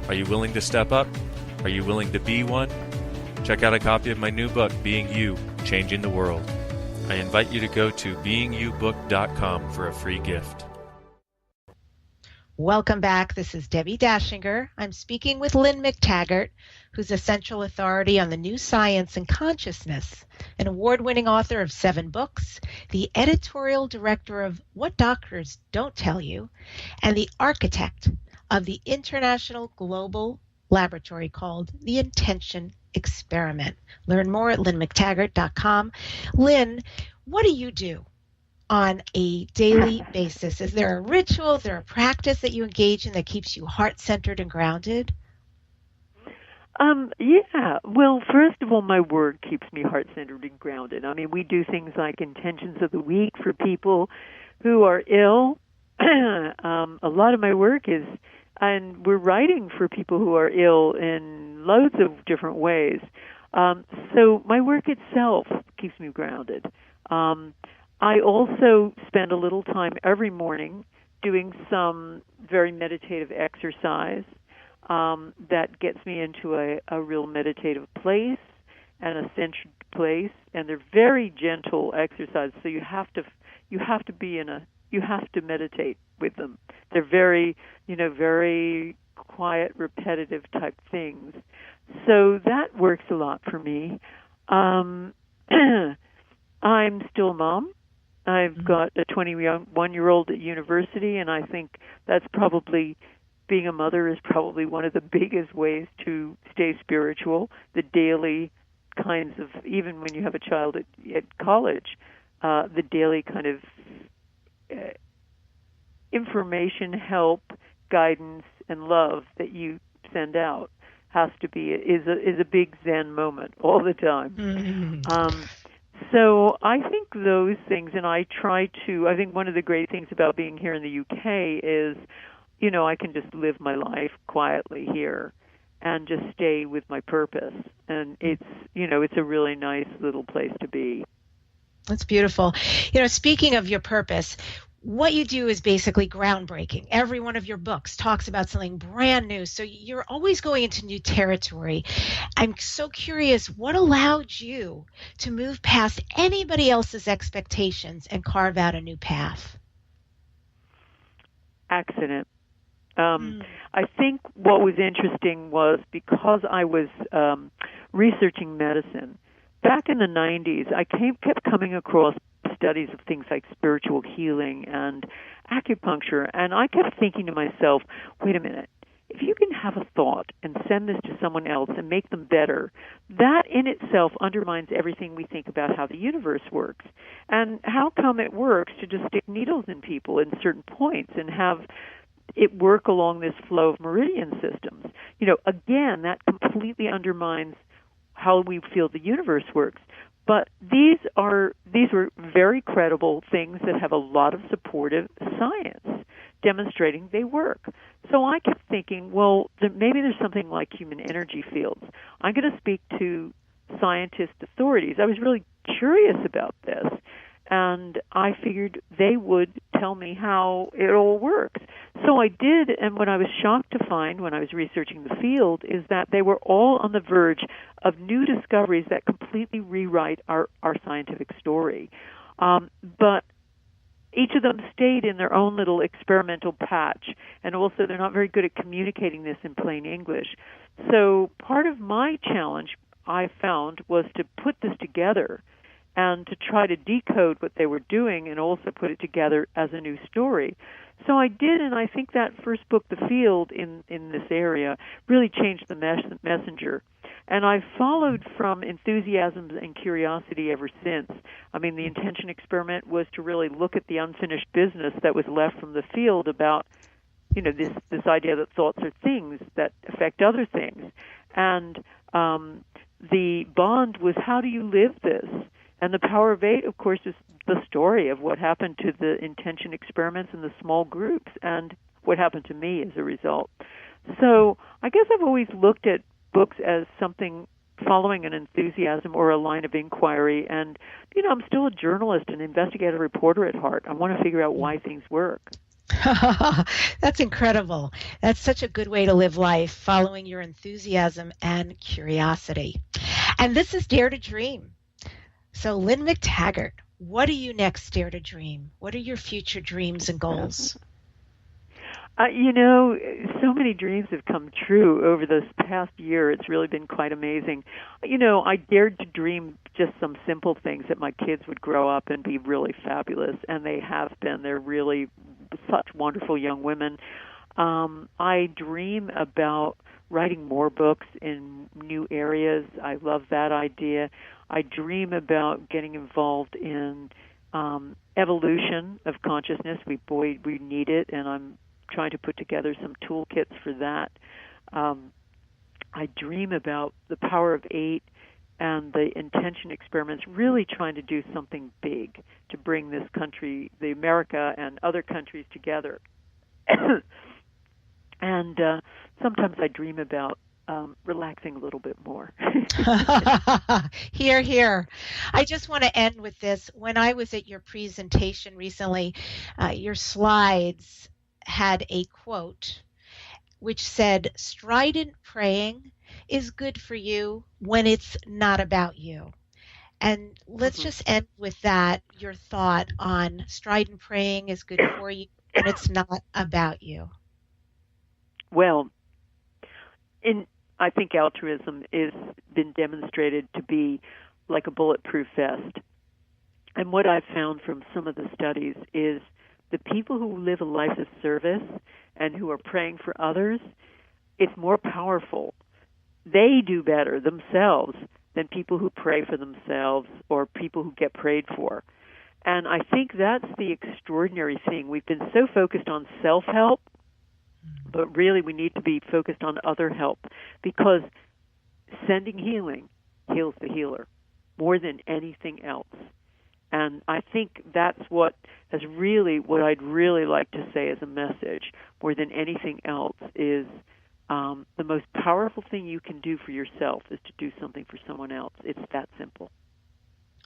Are you willing to step up? Are you willing to be one? Check out a copy of my new book, Being You, Changing the World. I invite you to go to beingyoubook.com for a free gift. Welcome back. This is Debbi Dachinger. I'm speaking with LYNNE McTAGGART, who's a central authority on the new science and consciousness, an award-winning author of 7 books, the editorial director of What Doctors Don't Tell You, and the architect of the international global laboratory called the Intention Experiment. Learn more at LYNNEMcTaggart.com. Lynn, what do you do on a daily basis? Is there a ritual, is there a practice that you engage in that keeps you heart-centered and grounded? Yeah. Well, first of all, my work keeps me heart-centered and grounded. I mean, we do things like intentions of the week for people who are ill. A lot of my work is, and we're writing for people who are ill in loads of different ways. So my work itself keeps me grounded. I also spend a little time every morning doing some very meditative exercise that gets me into a real meditative place and a centered place. And they're very gentle exercises, so you have to meditate with them. They're very, very quiet, repetitive type things. So that works a lot for me. I'm still a mom. I've got a 21-year-old at university, and I think that's probably, being a mother is probably one of the biggest ways to stay spiritual. The daily kinds of, even when you have a child at college, the daily kind of information, help, guidance, and love that you send out has to be is a big Zen moment all the time. Mm-hmm. So I think those things, and I think one of the great things about being here in the UK is, I can just live my life quietly here and just stay with my purpose. And it's a really nice little place to be. That's beautiful. Speaking of your purpose, what you do is basically groundbreaking. Every one of your books talks about something brand new. So you're always going into new territory. I'm so curious, what allowed you to move past anybody else's expectations and carve out a new path? Accident. I think what was interesting was because I was researching medicine, back in the 90s, I kept coming across studies of things like spiritual healing and acupuncture, and I kept thinking to myself, wait a minute, if you can have a thought and send this to someone else and make them better, that in itself undermines everything we think about how the universe works. And how come it works to just stick needles in people in certain points and have it work along this flow of meridian systems? Again, that completely undermines how we feel the universe works. But these were very credible things that have a lot of supportive science demonstrating they work. So I kept thinking, well, maybe there's something like human energy fields. I'm going to speak to scientist authorities. I was really curious about this, and I figured they would tell me how it all works. So I did, and what I was shocked to find when I was researching the field is that they were all on the verge of new discoveries that completely rewrite our scientific story. But each of them stayed in their own little experimental patch, and also they're not very good at communicating this in plain English. So part of my challenge, I found, was to put this together and to try to decode what they were doing and also put it together as a new story. So I did, and I think that first book, The Field, in this area, really changed the messenger. And I've followed from enthusiasm and curiosity ever since. I mean, the intention experiment was to really look at the unfinished business that was left from the field about, this idea that thoughts are things that affect other things. And the bond was, how do you live this? And the Power of Eight, of course, is the story of what happened to the intention experiments in the small groups and what happened to me as a result. So I guess I've always looked at books as something following an enthusiasm or a line of inquiry. And, I'm still a journalist, an investigative reporter at heart. I want to figure out why things work. That's incredible. That's such a good way to live life, following your enthusiasm and curiosity. And this is Dare to Dream. So, LYNNE McTAGGART, what do you next dare to dream? What are your future dreams and goals? So many dreams have come true over this past year. It's really been quite amazing. I dared to dream just some simple things, that my kids would grow up and be really fabulous, and they have been. They're really such wonderful young women. I dream about writing more books in new areas. I love that idea. I dream about getting involved in evolution of consciousness. We need it, and I'm trying to put together some toolkits for that. I dream about the Power of Eight and the intention experiments, really trying to do something big to bring this country, the America, and other countries together. And sometimes I dream about relaxing a little bit more. Hear, hear. I just want to end with this. When I was at your presentation recently, your slides had a quote which said, "Strident praying is good for you when it's not about you." And let's just end with that, your thought on strident praying is good for you when it's not about you. Well, I think altruism has been demonstrated to be like a bulletproof vest. And what I've found from some of the studies is the people who live a life of service and who are praying for others, it's more powerful. They do better themselves than people who pray for themselves or people who get prayed for. And I think that's the extraordinary thing. We've been so focused on self-help, but really we need to be focused on other help, because sending healing heals the healer more than anything else. And I think that's what I'd really like to say as a message, more than anything else, is the most powerful thing you can do for yourself is to do something for someone else. It's that simple.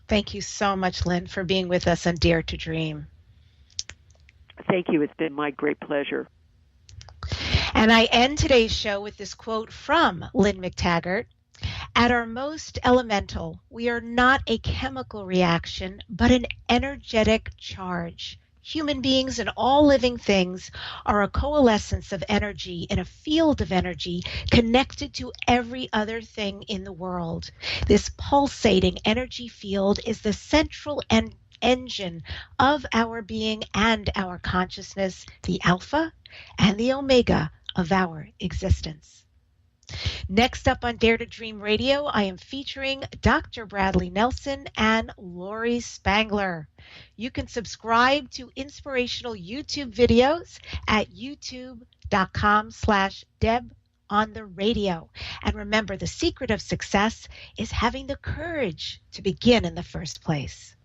Thank you so much, Lynn, for being with us on Dare to Dream. Thank you. It's been my great pleasure. And I end today's show with this quote from LYNNE McTAGGART. "At our most elemental, we are not a chemical reaction, but an energetic charge. Human beings and all living things are a coalescence of energy in a field of energy connected to every other thing in the world. This pulsating energy field is the central engine of our being and our consciousness, the alpha and the omega of our existence." Next up on Dare to Dream Radio, I am featuring Dr. Bradley Nelson and Lori Spangler. You can subscribe to inspirational YouTube videos at youtube.com/Deb on the radio. And remember, the secret of success is having the courage to begin in the first place.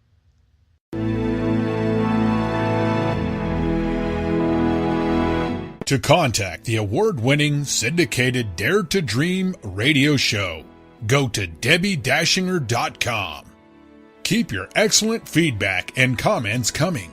To contact the award-winning syndicated Dare to Dream radio show, go to DebbiDachinger.com. Keep your excellent feedback and comments coming.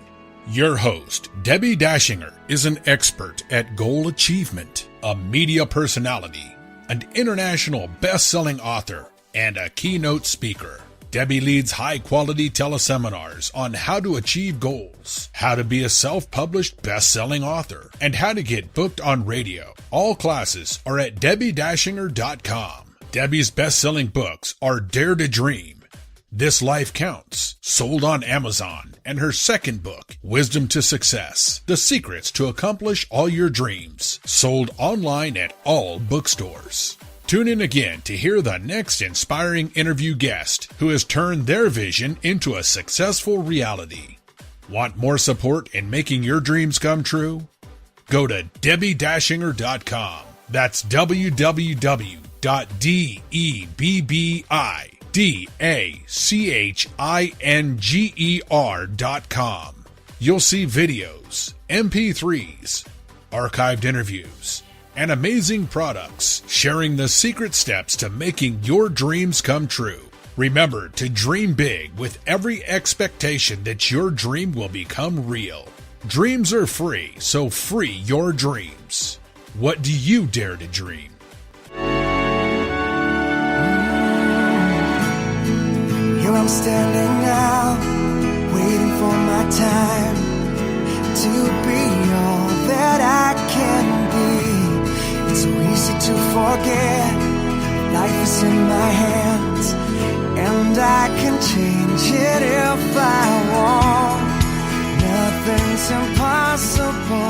Your host, Debbi Dachinger, is an expert at goal achievement, a media personality, an international best-selling author, and a keynote speaker. Debbi leads high-quality teleseminars on how to achieve goals, how to be a self-published best-selling author, and how to get booked on radio. All classes are at DebbiDachinger.com. Debbi's best-selling books are Dare to Dream, This Life Counts, sold on Amazon, and her second book, Wisdom to Success, The Secrets to Accomplish All Your Dreams, sold online at all bookstores. Tune in again to hear the next inspiring interview guest who has turned their vision into a successful reality. Want more support in making your dreams come true? Go to DebbiDachinger.com. That's www.DebbiDachinger.com. You'll see videos, MP3s, archived interviews, and amazing products sharing the secret steps to making your dreams come true. Remember to dream big with every expectation that your dream will become real. Dreams are free, so free your dreams. What do you dare to dream? Here I'm standing now, waiting for my time to be all that I can be. It's so easy to forget, life is in my hands, and I can change it if I want. Nothing's impossible